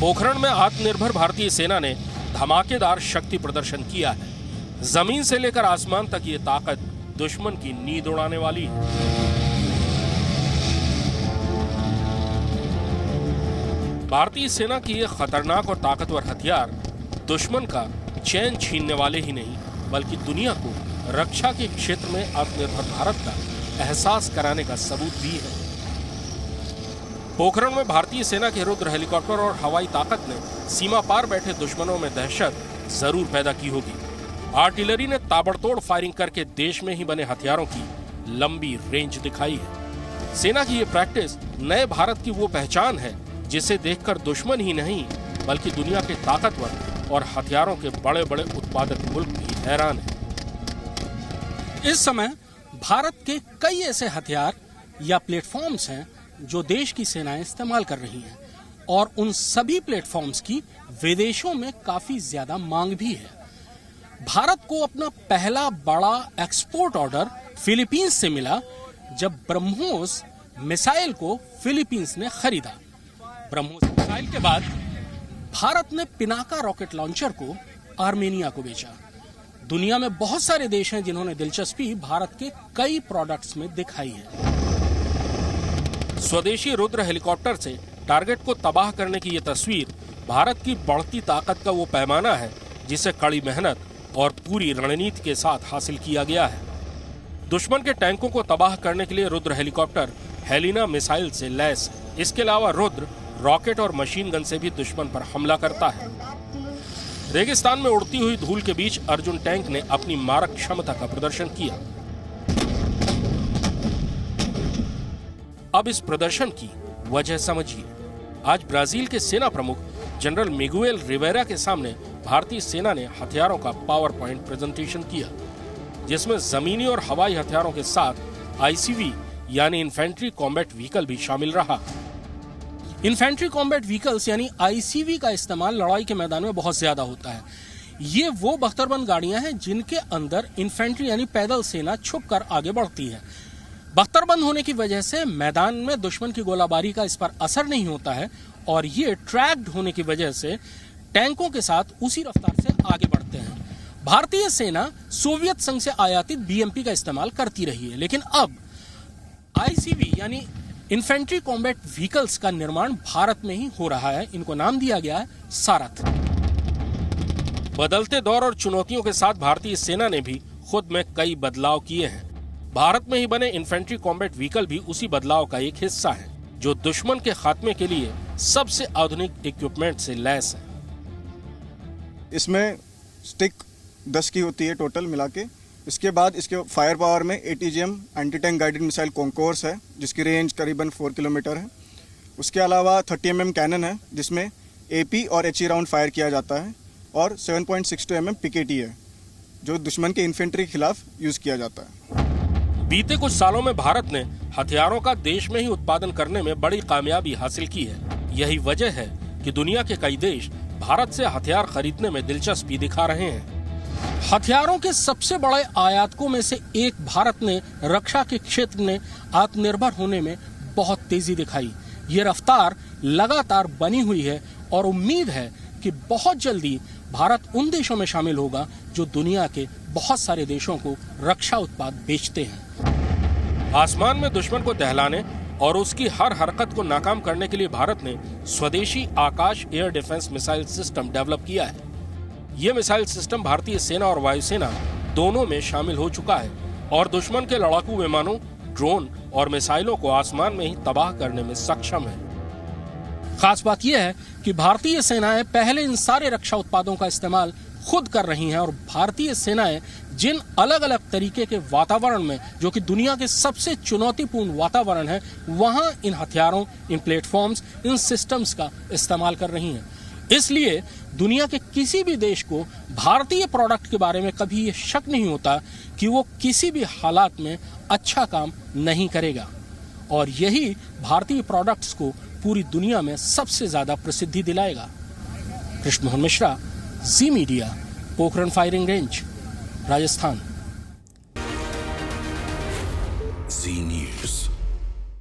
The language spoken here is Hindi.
पोखरण में आत्मनिर्भर भारतीय सेना ने धमाकेदार शक्ति प्रदर्शन किया है। जमीन से लेकर आसमान तक ये ताकत दुश्मन की नींद उड़ाने वाली है। भारतीय सेना की ये खतरनाक और ताकतवर हथियार दुश्मन का चैन छीनने वाले ही नहीं, बल्कि दुनिया को रक्षा के क्षेत्र में आत्मनिर्भर भारत का एहसास कराने का सबूत भी है। पोखरण में भारतीय सेना के रुद्र हेलीकॉप्टर और हवाई ताकत ने सीमा पार बैठे दुश्मनों में दहशत जरूर पैदा की होगी। आर्टिलरी ने ताबड़तोड़ फायरिंग करके देश में ही बने हथियारों की लंबी रेंज दिखाई है। सेना की ये प्रैक्टिस नए भारत की वो पहचान है जिसे देखकर दुश्मन ही नहीं बल्कि दुनिया के ताकतवर और हथियारों के बड़े बड़े उत्पादक मुल्क भी हैरान है। इस समय भारत के कई ऐसे हथियार या प्लेटफॉर्म्स हैं जो देश की सेनाएं इस्तेमाल कर रही हैं और उन सभी प्लेटफॉर्म्स की विदेशों में काफी ज्यादा मांग भी है। भारत को अपना पहला बड़ा एक्सपोर्ट ऑर्डर फिलीपींस से मिला जब ब्रह्मोस मिसाइल को फिलीपींस ने खरीदा। ब्रह्मोस मिसाइल के बाद भारत ने पिनाका रॉकेट लॉन्चर को आर्मेनिया को बेचा। दुनिया में बहुत सारे देश हैं जिन्होंने दिलचस्पी भारत के कई प्रोडक्ट्स में दिखाई है। स्वदेशी रुद्र हेलीकॉप्टर से टारगेट को तबाह करने की ये तस्वीर भारत की बढ़ती ताकत का वो पैमाना है जिसे कड़ी मेहनत और पूरी रणनीति के साथ हासिल किया गया है। दुश्मन के टैंकों को तबाह करने के लिए रुद्र हेलीकॉप्टर हेलिना मिसाइल से लैस है। इसके अलावा रुद्र रॉकेट और मशीन गन से भी दुश्मन पर हमला करता है। रेगिस्तान में उड़ती हुई धूल के बीच अर्जुन टैंक ने अपनी मारक क्षमता का प्रदर्शन किया। अब इस प्रदर्शन की वजह समझिए। आज ब्राजील के सेना प्रमुख जनरल मिगुएल रिवेरा के सामने भारतीय सेना ने हथियारों का पावर पॉइंट प्रेजेंटेशन किया, जिसमें जमीनी और हवाई हथियारों के साथ आईसीवी यानी इन्फेंट्री कॉम्बैट व्हीकल भी शामिल रहा। इन्फेंट्री कॉम्बैट व्हीकल्स यानी आईसीवी का इस्तेमाल लड़ाई के मैदान में बहुत ज्यादा होता है। ये वो बख्तरबंद गाड़ियां हैं जिनके अंदर इन्फेंट्री यानी पैदल सेना छुपकर आगे बढ़ती है। बख्तरबंद होने की वजह से मैदान में दुश्मन की गोलाबारी का इस पर असर नहीं होता है और ये ट्रैक्ड होने की वजह से टैंकों के साथ उसी रफ्तार से आगे बढ़ते हैं। भारतीय सेना सोवियत संघ से आयातित बीएमपी का इस्तेमाल करती रही है, लेकिन अब आईसीवी यानी इन्फेंट्री कॉम्बैट व्हीकल्स का निर्माण भारत में ही हो रहा है। इनको नाम दिया गया है सारथ। बदलते दौर और चुनौतियों के साथ भारतीय सेना ने भी खुद में कई बदलाव किए हैं। भारत में ही बने इन्फेंट्री कॉम्बैट व्हीकल भी उसी बदलाव का एक हिस्सा है, जो दुश्मन के खात्मे के लिए सबसे आधुनिक इक्विपमेंट से लैस है। इसमें स्टिक 10 की होती है टोटल मिला के। इसके बाद इसके फायर पावर में ATGM anti tank guided missile concourse है, जिसकी रेंज करीबन 4 किलोमीटर है। उसके अलावा 30 mm कैनन है, जिसमें AP और HE राउंड फायर किया जाता है, और 7.62 mm PKT है, जो दुश्मन के इन्फेंट्री के खिलाफ यूज किया जाता है। बीते कुछ सालों में भारत ने हथियारों का देश में ही उत्पादन करने में बड़ी कामयाबी हासिल की है। यही वजह है कि दुनिया के कई देश भारत से हथियार खरीदने में दिलचस्पी दिखा रहे हैं। हथियारों के सबसे बड़े आयातकों में से एक भारत ने रक्षा के क्षेत्र में आत्मनिर्भर होने में बहुत तेजी दिखाई। ये रफ्तार लगातार बनी हुई है और उम्मीद है कि बहुत जल्दी भारत उन देशों में शामिल होगा जो दुनिया के बहुत सारे देशों को रक्षा उत्पाद बेचते हैं। आसमान में दुश्मन को दहलाने और उसकी हर हरकत को नाकाम करने के लिए भारत ने स्वदेशी Akash air defence missile system develop किया है। यह मिसाइल सिस्टम भारतीय सेना और वायुसेना दोनों में शामिल हो चुका है और दुश्मन के लड़ाकू विमानों, ड्रोन और मिसाइलों को आसमान में ही तबाह करने में सक्षम है। खास बात यह है कि भारतीय सेनाएं पहले इन सारे रक्षा उत्पादों का इस्तेमाल खुद कर रही हैं और भारतीय सेनाएं जिन अलग अलग तरीके के वातावरण में, जो कि दुनिया के सबसे चुनौतीपूर्ण वातावरण है, वहां इन हथियारों, इन प्लेटफॉर्म्स, इन सिस्टम्स का इस्तेमाल कर रही हैं। इसलिए दुनिया के किसी भी देश को भारतीय प्रोडक्ट के बारे में कभी ये शक नहीं होता कि वो किसी भी हालात में अच्छा काम नहीं करेगा, और यही भारतीय प्रोडक्ट्स को पूरी दुनिया में सबसे ज्यादा प्रसिद्धि दिलाएगा। Krishna Mohan Mishra, Zee media, Pokhran firing range, Rajasthan. Zee news.